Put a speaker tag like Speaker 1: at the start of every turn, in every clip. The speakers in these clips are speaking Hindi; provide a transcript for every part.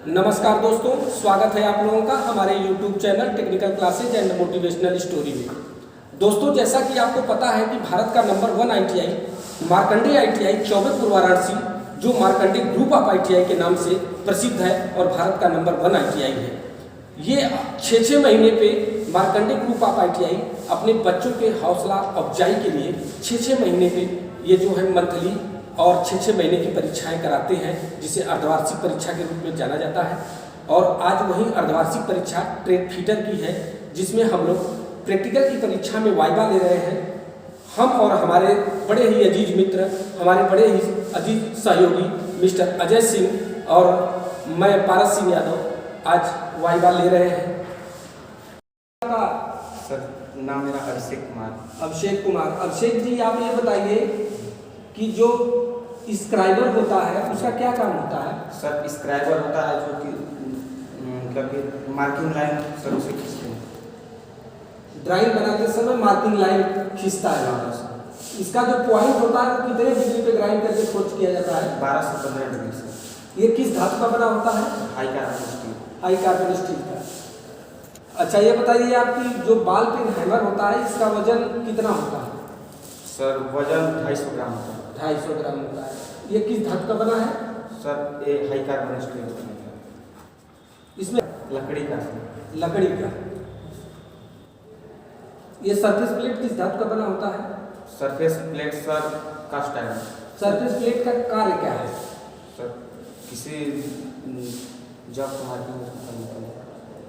Speaker 1: नमस्कार दोस्तों, स्वागत है आप लोगों का हमारे YouTube channel technical classes and motivational story में। दोस्तों, जैसा कि आपको पता है कि भारत का number 1 ITI Markandey ITI Chaubepur Varanasi, जो मार्कंडेय ग्रुप ऑफ ITI के नाम से प्रसिद्ध है और भारत का नंबर 1 ITI है। ये 6 महीने पे मार्कंडेय ग्रुप ऑफ ITI अपने बच्चों के हौसला अफजाई के लिए 6 महीने पे ये जो है मंथली और 6 महीने की परीक्षाएं कराते हैं, जिसे अर्धवार्षिक परीक्षा के रूप में जाना जाता है। और आज वही अर्धवार्षिक परीक्षा ट्रेड फीटर की है, जिसमें हम लोग प्रैक्टिकल की परीक्षा में वाइवा ले रहे हैं। हम और हमारे बड़े ही अजीज मित्र, हमारे बड़े ही अजीज सहयोगी मिस्टर अजय सिंह और मैं पारस सिंह यादव आज वाइवा ले रहे हैं।
Speaker 2: सर, नाम मेरा अभिषेक कुमार।
Speaker 1: अभिषेक जी, आप ये बताइए कि जो स्क्राइबर होता है उसका क्या काम होता है?
Speaker 2: सर, स्क्राइबर होता है जो कि मतलब कि मार्किंग लाइन सर उसे खींचते हैं।
Speaker 1: ड्राइंग बनाते समय मार्किंग लाइन खींचता है। इसका जो पॉइंट होता है वो कितने डिग्री पे ग्राइंड करके खोज किया जाता है?
Speaker 2: 12 से 15 डिग्री से।
Speaker 1: ये किस धातु का बना होता है?
Speaker 2: High carbon steel.
Speaker 1: High carbon steel का। अच्छा, ये बताइए आपकी जो बॉल पेन हैमर होता है, इसका वजन कितना होता है?
Speaker 2: सर, वजन 250 ग्राम होता है।
Speaker 1: 250 ग्राम होता है। ये किस धातु का बना है?
Speaker 2: सर, ये हाई कार्बन स्टील का है।
Speaker 1: इसमें
Speaker 2: लकड़ी का।
Speaker 1: ये सरफेस प्लेट किस धातु का बना होता है?
Speaker 2: Surface plate sir cast iron.
Speaker 1: Surface plate का कार्य क्या है?
Speaker 2: सर, किसी जॉब को मार्किंग करने के लिए।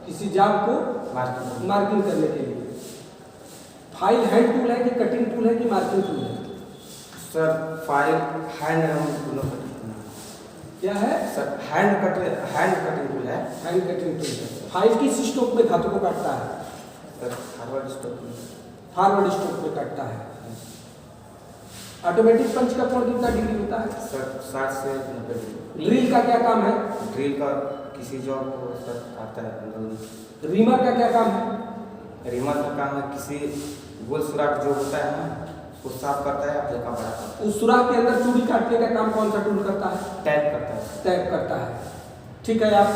Speaker 1: किसी जॉब को मार्किंग करने के लिए। फाइल हैंड टूल है कि कटिंग टूल है कि मार्किंग टूल है?
Speaker 2: सर, फाइल हैंड दोनों कटिंग
Speaker 1: क्या है?
Speaker 2: सर, हैंड कटिंग टूल है।
Speaker 1: हैंड कटिंग टूल है। फाइल किस स्ट्रोक में धातु को काटता है?
Speaker 2: सर, फॉरवर्ड स्ट्रोक
Speaker 1: में काटता है। ऑटोमेटिक पंच का कोण कितना डिग्री होता है?
Speaker 2: सर, 60 से 90 डिग्री।
Speaker 1: ड्रिल का क्या काम है?
Speaker 2: ड्रिल का किसी जॉब को सर काटता है।
Speaker 1: रीमर का क्या काम है?
Speaker 2: रीमर का काम है किसी गोल सुराख जो होता है ना, वो साफ करता है, हल्का बड़ा करता है।
Speaker 1: उस सुराख के अंदर चूड़ी काटने का काम कौन सा टूल करता है? टैप करता है। ठीक है, आप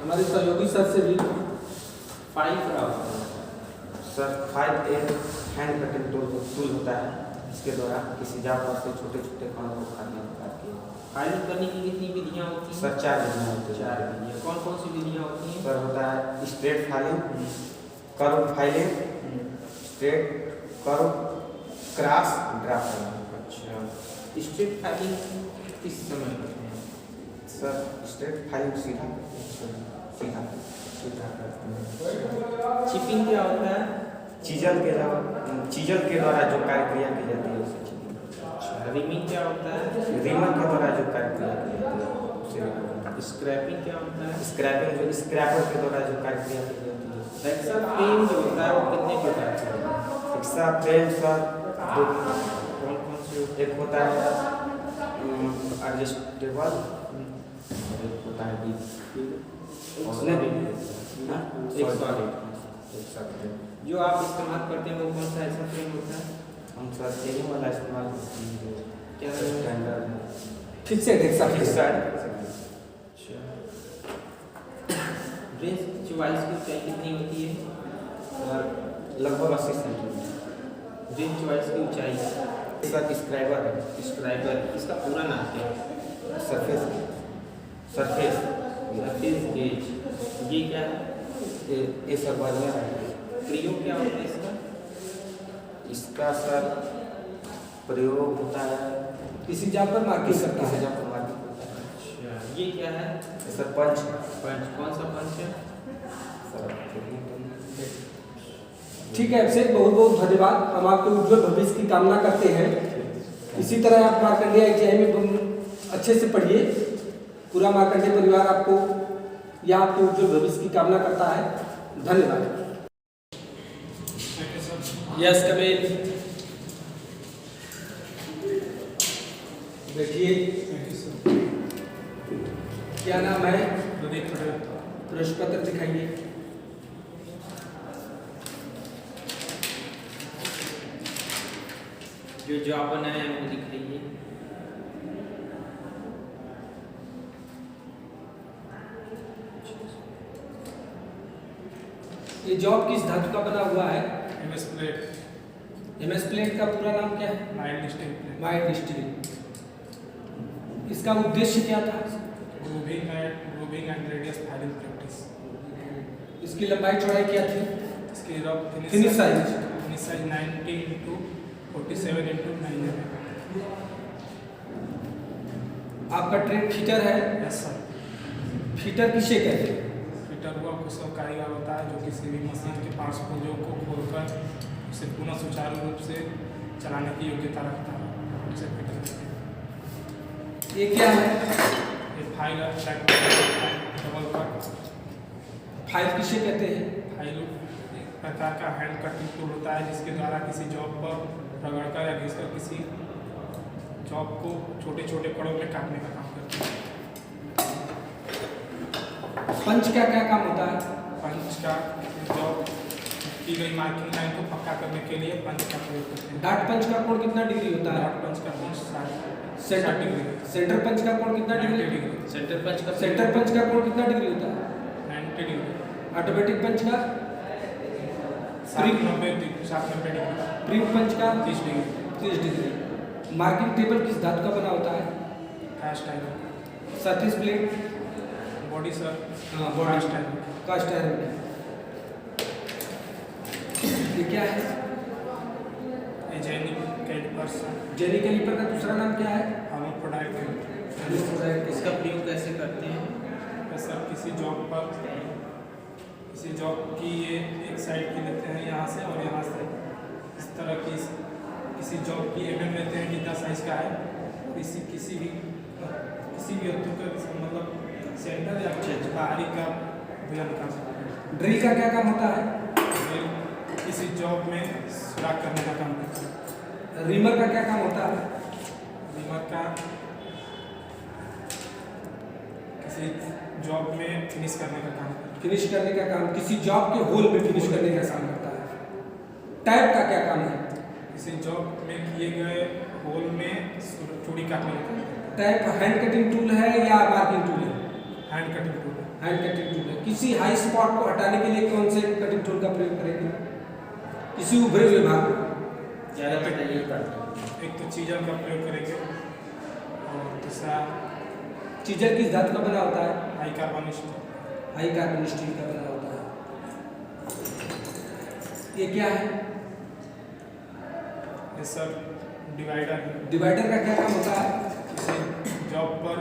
Speaker 1: हमारे सहयोगी सर से भी
Speaker 2: फाइल सर, फाइल एक हैंड कटिंग टूल होता है, इसके द्वारा किसी जॉब से छोटे छोटे काम को काटने के।
Speaker 3: फाइलिंग करने की कितनी विधियाँ होती हैं?
Speaker 2: सर, 4 विधियाँ होती हैं।
Speaker 3: 4 विधियाँ। कौन कौन सी विधियाँ होती हैं?
Speaker 2: सर, होता है straight filing, curve filing, straight curve, cross, draft filing.
Speaker 3: अच्छा, स्ट्रेट फाइलिंग किस समय करते हैं?
Speaker 2: सर, स्ट्रेट फाइलिंग सीधा करते हैं।
Speaker 3: चिपिंग क्या होता है?
Speaker 2: चीजल के द्वारा जो कार्यक्रिया की जाती है उसे चिपिंग।
Speaker 3: अच्छा, रिमिंग क्या होता है?
Speaker 2: रीमर के द्वारा जो कार्यक्रिया की जाती है उसे रीमर।
Speaker 3: स्क्रैपिंग क्या होता है?
Speaker 2: स्क्रैपिंग जो स्क्रैपर के द्वारा जो कार्यक्रिया की जाती है।
Speaker 3: हेक्सा फ्रेम जो होता है वो कितने प्रकार के होते हैं?
Speaker 2: हेक्सा फ्रेम सर 2
Speaker 3: कौन कौन से?
Speaker 2: एक होता है एडजस्टेबल और एक होता है उसने
Speaker 3: एक सॉलिड। जो आप इस्तेमाल करते हैं वो कौन सा ऐसा फ्रेम होता है?
Speaker 2: हम सर यही वाला इस्तेमाल करते हैं
Speaker 3: क्या
Speaker 2: स्टैंडर्ड है।
Speaker 1: फिक्सेड हेक्सा
Speaker 3: अच्छा, ड्रेस चॉइस की ऊंचाई कितनी होती है?
Speaker 2: सर, लगभग 80 सेंटीमीटर।
Speaker 3: ड्रेस चॉइस की ऊंचाई?
Speaker 2: सर,
Speaker 3: स्क्राइबर इसका पूरा नाम क्या है?
Speaker 2: Surface
Speaker 3: gauge. ये क्या है?
Speaker 2: ये सब बढ़िया है।
Speaker 3: प्रयोग क्या होता है इसका?
Speaker 2: इसका सर प्रयोग होता है
Speaker 1: किसी जॉब पर मार्किंग करता
Speaker 2: किसी
Speaker 1: है।
Speaker 2: जगह पर मार्किंग होता है।
Speaker 3: अच्छा, ये क्या है?
Speaker 2: सर, पंच।
Speaker 3: कौन सा पंच है?
Speaker 2: सर,
Speaker 1: ठीक है अभिषेक, बहुत बहुत धन्यवाद। हम आपके उज्जवल भविष्य की कामना करते हैं। इसी तरह आप मार्कंडेय ITI में अच्छे से पढ़िए। पूरा मार्कंडेय परिवार आपको या आपके उज्जवल भविष्य की कामना करता है। धन्यवाद। यस, कमेल बैठिए। क्या नाम है? प्रश्न पत्र दिखाइए।
Speaker 3: जो जॉब बनाया है वो दिखाइए।
Speaker 1: ये जॉब किस धातु का बना हुआ है?
Speaker 4: MS प्लेट,
Speaker 1: MS प्लेट का पूरा नाम क्या है?
Speaker 4: Mild steel plate,
Speaker 1: mild steel. इसका उद्देश्य क्या था?
Speaker 4: Grooving and radius filing practice.
Speaker 1: इसकी लंबाई चौड़ाई क्या थी?
Speaker 4: इसकी
Speaker 1: finish size
Speaker 4: 90 into 47 into 9 mm।
Speaker 1: आपका ट्रेड फीटर है।
Speaker 4: Yes sir.
Speaker 1: फीटर किसे कहते हैं?
Speaker 4: फिटर हुआ कुशल कारीगर होता है जो किसी भी मशीन के पार्ट्स पुर्जों को खोलकर उसे पुनः सुचारू रूप से चलाने की योग्यता रखता है, उसे फिटर कहते हैं।
Speaker 1: ये क्या है?
Speaker 4: ये फाइल डबल कट।
Speaker 1: फाइल किसे कहते हैं?
Speaker 4: फाइल एक प्रकार का हैंड कटिंग टूल होता है जिसके द्वारा किसी जॉब पर रगड़कर या घिसकर किसी जॉब को छोटे छोटे कड़ों में काटने का काम करती है।
Speaker 1: पंच का क्या काम होता है?
Speaker 4: पंच का जॉब की गई मार्किंग लाइन को पक्का करने के लिए पंच का प्रयोग करते हैं।
Speaker 1: डाट पंच का कोण कितना डिग्री होता है?
Speaker 4: डाट पंच का कोण 60
Speaker 1: सेंटर
Speaker 4: डिग्री।
Speaker 1: सेंटर पंच का कोण कितना
Speaker 4: 90
Speaker 1: डिग्री?
Speaker 4: डिग्री।
Speaker 3: सेंटर पंच का
Speaker 1: सेंटर पंच का कोण कितना डिग्री होता है?
Speaker 4: 90 डिग्री।
Speaker 1: ऑटोमेटिक पंच का?
Speaker 4: 90 डिग्री।
Speaker 1: प्रिंट पंच का?
Speaker 4: 30 डिग्री।
Speaker 1: 30 डिग्री। मार्किंग टेबल किस धातु का बना होता है?
Speaker 4: Cast iron.
Speaker 1: Surface plate?
Speaker 4: Body sir
Speaker 1: हाँ,
Speaker 4: कास्ट आयरन।
Speaker 1: कास्ट आयरन की। ये क्या है?
Speaker 4: ये जेनिक कैलिपर्स।
Speaker 1: जेनी कैलिपर का दूसरा नाम क्या है?
Speaker 4: हार्मोप्रोडाइट।
Speaker 3: इसका प्रयोग कैसे करते हैं?
Speaker 4: सर किसी जॉब की ये एक साइड की लेते हैं यहाँ से और यहाँ से इस तरह की किसी जॉब की लेते हैं जितना साइज का है, किसी भी वस्तु का मतलब सेंटर या बाहरी का भैया निकाल सकते हैं।
Speaker 1: ड्रिल का क्या काम होता है?
Speaker 4: ड्रिल किसी जॉब में सुराख करने का काम करता है।
Speaker 1: रीमर का क्या काम होता है?
Speaker 4: रीमर का किसी जॉब में फिनिश करने का काम करता है।
Speaker 1: फिनिश करने का काम, किसी जॉब के होल में फिनिश करने का काम करता है। टैप का क्या काम है?
Speaker 4: किसी जॉब में किए गए होल में चूड़ी काटने का काम करता है।
Speaker 1: टैप हैंड कटिंग टूल है या मार्किंग टूल है?
Speaker 4: Hand cutting tool.
Speaker 1: Hand cutting tool है। किसी हाई स्पॉट को हटाने के लिए कौन से कटिंग टूल का प्रयोग करेंगे? किसी उभरे हुए भाग को?
Speaker 3: ज़्यादातर यही करते हैं।
Speaker 4: एक तो चीजर का प्रयोग करेंगे और दूसरा
Speaker 1: चीजर किस धातु का बना होता है?
Speaker 4: High carbon steel.
Speaker 1: High carbon steel का बना होता है। ये क्या है?
Speaker 4: ये सर डिवाइडर है।
Speaker 1: डिवाइडर का क्या काम होता है?
Speaker 4: किसी जॉब पर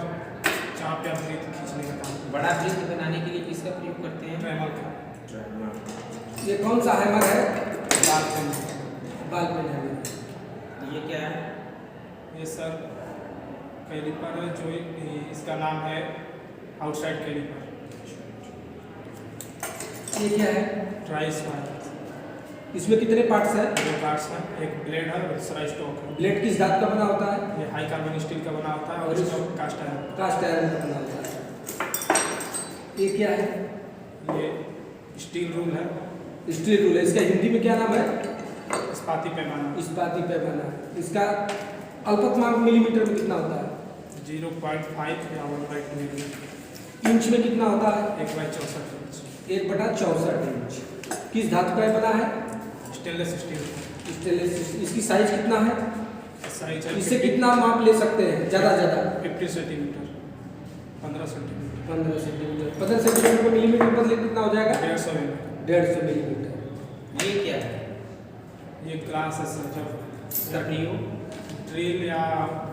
Speaker 4: चाप या वृत्त खींचने का काम।
Speaker 3: बड़ा वृत्त बनाने के लिए किसका प्रयोग करते हैं?
Speaker 4: ट्रेमल का।
Speaker 1: ये कौन सा हैमर है?
Speaker 4: लाल पेन।
Speaker 1: बाल पेन हैमर।
Speaker 3: ये क्या है?
Speaker 4: ये सर कैलिपर है जो इसका नाम है आउटसाइड कैलिपर।
Speaker 1: ये क्या है?
Speaker 4: Try spike.
Speaker 1: इसमें कितने पार्ट्स हैं?
Speaker 4: दो पार्ट्स हैं, एक ब्लेड है और दूसरा स्टॉक है।
Speaker 1: ब्लेड किस धातु का बना होता है?
Speaker 4: ये हाई कार्बन स्टील का बना होता है और stock cast iron.
Speaker 1: Cast iron का बना होता है। ये क्या है?
Speaker 4: ये स्टील रूल है।
Speaker 1: स्टील रूल है। इसका हिंदी में क्या नाम है?
Speaker 4: इस्पाती पैमाना।
Speaker 1: इस्पाती पैमाना। इसका अल्पतमांक मिलीमीटर में कितना होता है?
Speaker 4: 0.5 या 1/2 मिलीमीटर।
Speaker 1: इंच में कितना होता है?
Speaker 4: 1/64 इंच।
Speaker 1: 1/64 इंच। किस धातु का बना है?
Speaker 4: Stainless steel.
Speaker 1: स्टेनलेस। इसकी साइज कितना है?
Speaker 4: साइज है
Speaker 1: इससे कितना माप ले सकते हैं ज़्यादा
Speaker 4: 50 सेंटीमीटर। 15 सेंटीमीटर।
Speaker 1: 15 सेंटीमीटर। 15 सेंटीमीटर को मिलीमीटर बदले कितना हो जाएगा?
Speaker 4: 150 मिलीमीटर।
Speaker 1: 150 मिलीमीटर।
Speaker 3: ये क्या है?
Speaker 4: ये ग्लास है सर। जब
Speaker 3: इसका प्रयोग?
Speaker 4: ड्रिल या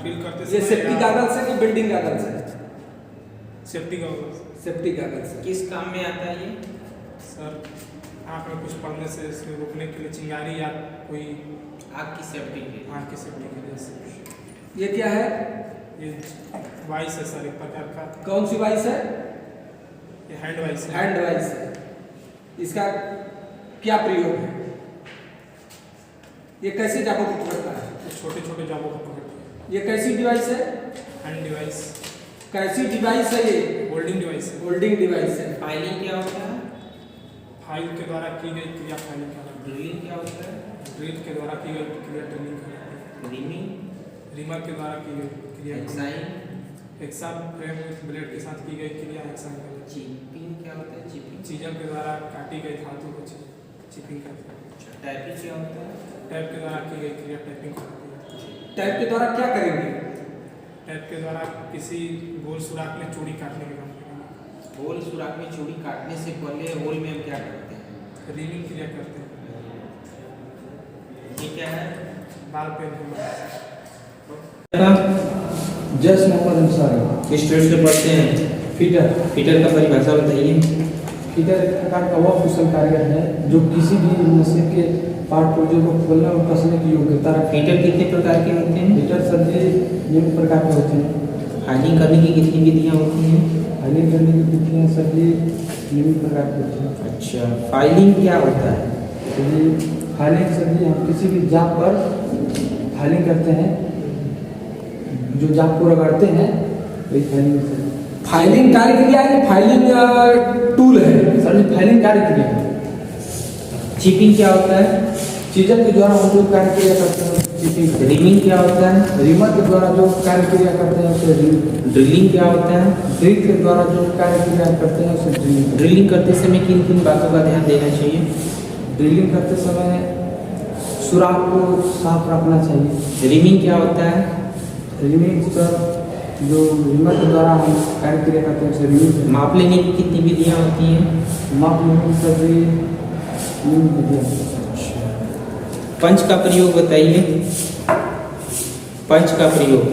Speaker 4: ड्रिल करते
Speaker 1: ये सेफ्टी गॉगल्स है कि बिल्डिंग गॉगल्स है?
Speaker 4: Safety goggles.
Speaker 1: सेफ्टी गॉगल्स है।
Speaker 3: किस काम में आता है ये?
Speaker 4: सर आँख में कुछ पड़ने से इसको रोकने के लिए, चिंगारी या कोई
Speaker 3: आग की सेफ्टी के लिए।
Speaker 4: आँख की सेफ्टी के लिए से।
Speaker 1: ये क्या है?
Speaker 4: ये वाइस है सर, एक प्रकार का।
Speaker 1: कौन सी वाइस है?
Speaker 4: ये हैंड वाइस है।
Speaker 1: हैंड वाइस है। इसका क्या प्रयोग है? ये कैसे जाबों को पकड़ता है?
Speaker 4: छोटे छोटे जॉबों को पकड़ती
Speaker 1: ये कैसी डिवाइस है?
Speaker 4: है। Hand device.
Speaker 1: कैसी डिवाइस है ये?
Speaker 4: होल्डिंग डिवाइस है।
Speaker 1: होल्डिंग डिवाइस है।
Speaker 3: फाइलिंग क्या होता है?
Speaker 4: फाइल के द्वारा की गई क्रिया फाइलिंग कहलाती
Speaker 3: ड्रिलिंग क्या होता है?
Speaker 4: है। ड्रिल के द्वारा की गई क्रिया ड्रिलिंग कहलाती है।
Speaker 3: रिमिंग?
Speaker 4: रिमर के द्वारा की गई क्रिया
Speaker 3: एक्साइन?
Speaker 4: हेक्सा फ्रेम ब्लेड के साथ की गई क्रिया हेक्सा कहलाती है।
Speaker 3: चिपिंग क्या होता है? चिपिंग?
Speaker 4: चीज़ों के द्वारा काटी गई धातु को चिपिंग करते हैं।
Speaker 3: टाइपिंग क्या होता है?
Speaker 4: टैप के द्वारा की गई क्रिया टाइपिंग करती है।
Speaker 1: टैप के द्वारा क्या करेंगे?
Speaker 4: टैप के द्वारा किसी गोल सुराख में चूड़ी काटने के काम करेंगे।
Speaker 3: होल सुराख में चूड़ी काटने से पहले होल में हम क्या करते हैं?
Speaker 4: रीलिंग क्रिया करते हैं।
Speaker 3: ये क्या है?
Speaker 4: बाल पेन है।
Speaker 5: जस मोहम्मद अंसारी।
Speaker 3: किस ट्रेड से पढ़ते हैं?
Speaker 5: फीटर।
Speaker 3: फीटर का परिभाषा बताइए।
Speaker 5: फीटर एक प्रकार का वह कुशल कार्य है जो किसी भी मशीन के पार्ट पुर्जों को खोलने और कसने की योग्यता रखता है।
Speaker 3: फीटर कितने प्रकार के होते हैं?
Speaker 5: फीटर सभी निम्न प्रकार के होते हैं।
Speaker 3: फाइलिंग करने की कितनी विधियाँ होती हैं?
Speaker 5: फाइलिंग करने की विधियाँ सभी निम्न प्रकार की होती हैं।
Speaker 3: अच्छा, फाइलिंग क्या होता है?
Speaker 5: यदि फाइलिंग सभी हम किसी भी जाप पर फाइलिंग करते हैं, जो जाप को रगड़ते हैं वही फाइलिंग है।
Speaker 1: फाइलिंग कार्य क्रिया है, फाइलिंग टूल है।
Speaker 5: सर ये फाइलिंग कार्य क्रिया है।
Speaker 3: चिपिंग क्या होता है?
Speaker 5: चीजों के द्वारा हम जो कार्य क्रिया करते हैं चिपिंग।
Speaker 3: रिमिंग क्या होता है?
Speaker 5: रिमर के द्वारा जो कार्य क्रिया करते हैं उसे रिम।
Speaker 3: ड्रिलिंग क्या होता है?
Speaker 5: ड्रिल के द्वारा जो कार्य क्रिया करते हैं उसे ड्रिलिंग।
Speaker 3: ड्रिलिंग करते समय किन किन बातों का ध्यान देना चाहिए?
Speaker 5: ड्रिलिंग करते समय सुराख को साफ रखना चाहिए।
Speaker 3: रिमिंग क्या होता है?
Speaker 5: रिमिंग सर जो रिमर के द्वारा हम कार्य क्रिया करते हैं उसे रिमिंग।
Speaker 3: माप लेने की कितनी विधियाँ होती हैं?
Speaker 5: माप लेने सभी निम्न विधियाँ।
Speaker 3: पंच का प्रयोग बताइए। पंच का प्रयोग।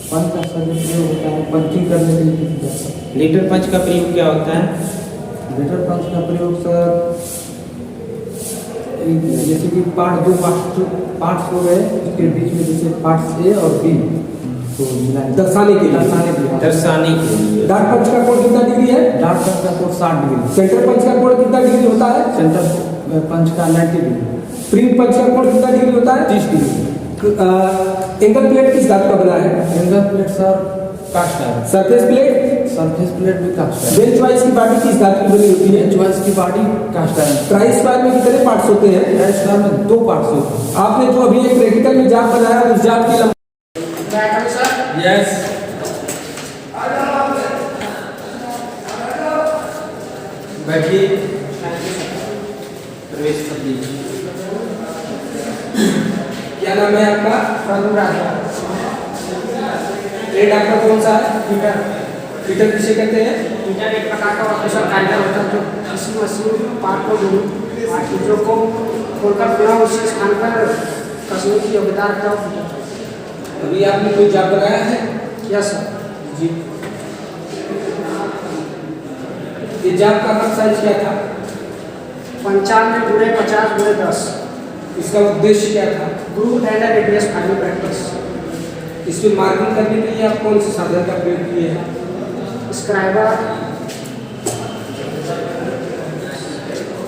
Speaker 5: पंच का सभी प्रयोग होता है पंचिंग करने के लिए किया जाता है।
Speaker 3: लीटर पंच का प्रयोग क्या होता है?
Speaker 5: लीटर पंच का प्रयोग सर जैसे कि पार्ट दो पार्ट्स हो गए उसके बीच में जैसे पार्ट्स ए और बी तो मिलाएं
Speaker 1: दर्शाने के लिए।
Speaker 3: दर्शाने के लिए।
Speaker 1: डार्ट पंच का कोण कितना डिग्री है?
Speaker 5: डार्ट पंच का कोण 60 डिग्री।
Speaker 1: सेंटर पंच का कोण कितना डिग्री होता है?
Speaker 5: सेंटर पंच का 90 डिग्री।
Speaker 1: स्प्रिंग पंच का कोण कितना डिग्री होता है?
Speaker 5: 30 डिग्री।
Speaker 1: एंगल प्लेट किस धातु का बना है?
Speaker 5: एंगल प्लेट सर कास्ट है।
Speaker 1: Surface plate?
Speaker 5: सरफेस प्लेट भी कास्ट है।
Speaker 1: बेंच वाइज की बॉडी किस धातु की बनी होती है?
Speaker 5: बेंच की बॉडी कास्ट है।
Speaker 1: ट्राई स्क्वायर में कितने पार्ट्स होते हैं?
Speaker 5: ट्राई स्क्वायर में 2 पार्ट्स होते हैं।
Speaker 1: आपने जो अभी एक प्रैक्टिकल में जाप बनाया उस जाप की लंबाई यस बैठिए, प्रवेश कर लीजिए। क्या नाम है आपका? ट्रेड आपका कौन सा है? फीटर। फीटर किसे कहते हैं?
Speaker 6: फीटर एक प्रकार का ऑपरेशन कार्य होता है जो किसी मशीन पार्ट को चीज़ों को खोलकर पुनः उसी स्थान पर कसने की योग्यता रखता है फीटर।
Speaker 1: अभी आपने कोई जाप बनाया है?
Speaker 6: Yes sir.
Speaker 1: जी। ये जाप का कट साइज क्या था?
Speaker 6: 95 गुणे 50 गुणे 10।
Speaker 1: इसका उद्देश्य क्या था?
Speaker 6: Group and radius final practice.
Speaker 1: इसमें मार्किंग करने के लिए आप कौन से साधन का प्रयोग किए हैं?
Speaker 6: स्क्राइबर,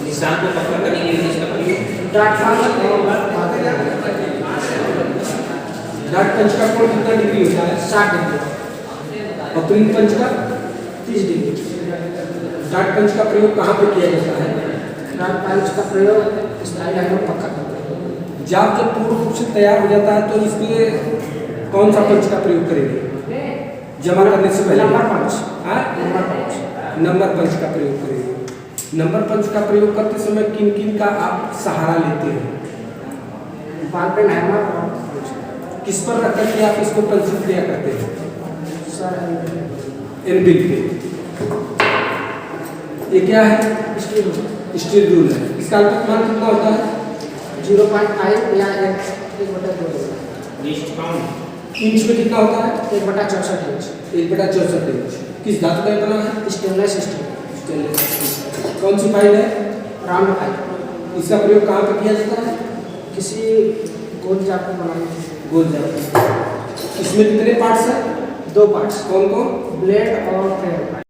Speaker 3: निशान को पक्का करने के लिए इसका प्रयोग।
Speaker 6: डार्ट पंच और
Speaker 1: डार्ट पंच का कोण कितना डिग्री होता है?
Speaker 6: 60 डिग्री।
Speaker 1: और प्रिंग पंच का?
Speaker 6: 30 डिग्री।
Speaker 1: डार्ट पंच का प्रयोग कहाँ पे किया जाता है?
Speaker 6: डार्ट पंच का प्रयोग स्टाइल लाइन में पक्का करते हैं।
Speaker 1: जाप जब पूर्ण रूप से तैयार हो जाता है तो इसमें कौन सा पंच का प्रयोग करेंगे? जमा करने से पहले
Speaker 6: नंबर पंच।
Speaker 1: हाँ?
Speaker 6: नंबर पंच।
Speaker 1: नंबर पंच का प्रयोग करेंगे। नंबर पंच का प्रयोग करते समय किन किन का आप सहारा लेते हैं?
Speaker 6: बाल पेन हैमर और
Speaker 1: किस पर रख करके आप इसको पंचिंग क्रिया करते हैं?
Speaker 6: सर
Speaker 1: एनबिल पे। ये क्या है?
Speaker 6: स्टील
Speaker 1: स्टील रूल है। इसका अल्पतमांक कितना होता है?
Speaker 6: 0.5 या 1/2
Speaker 3: लिस्ट काउंट।
Speaker 1: इंच में कितना होता है?
Speaker 6: 1/64 इंच।
Speaker 1: 1/64 इंच। किस धातु का बना है?
Speaker 6: Stainless steel.
Speaker 1: Stainless steel. कौन सी फाइल है?
Speaker 6: Round file.
Speaker 1: इसका प्रयोग कहाँ पर किया जाता है?
Speaker 6: किसी गोल जाप को बनाने के लिए।
Speaker 1: गोल जाप। इसमें कितने पार्ट्स हैं?
Speaker 6: 2 पार्ट्स,
Speaker 1: कौन कौन?
Speaker 6: ब्लेड और थ्रेड।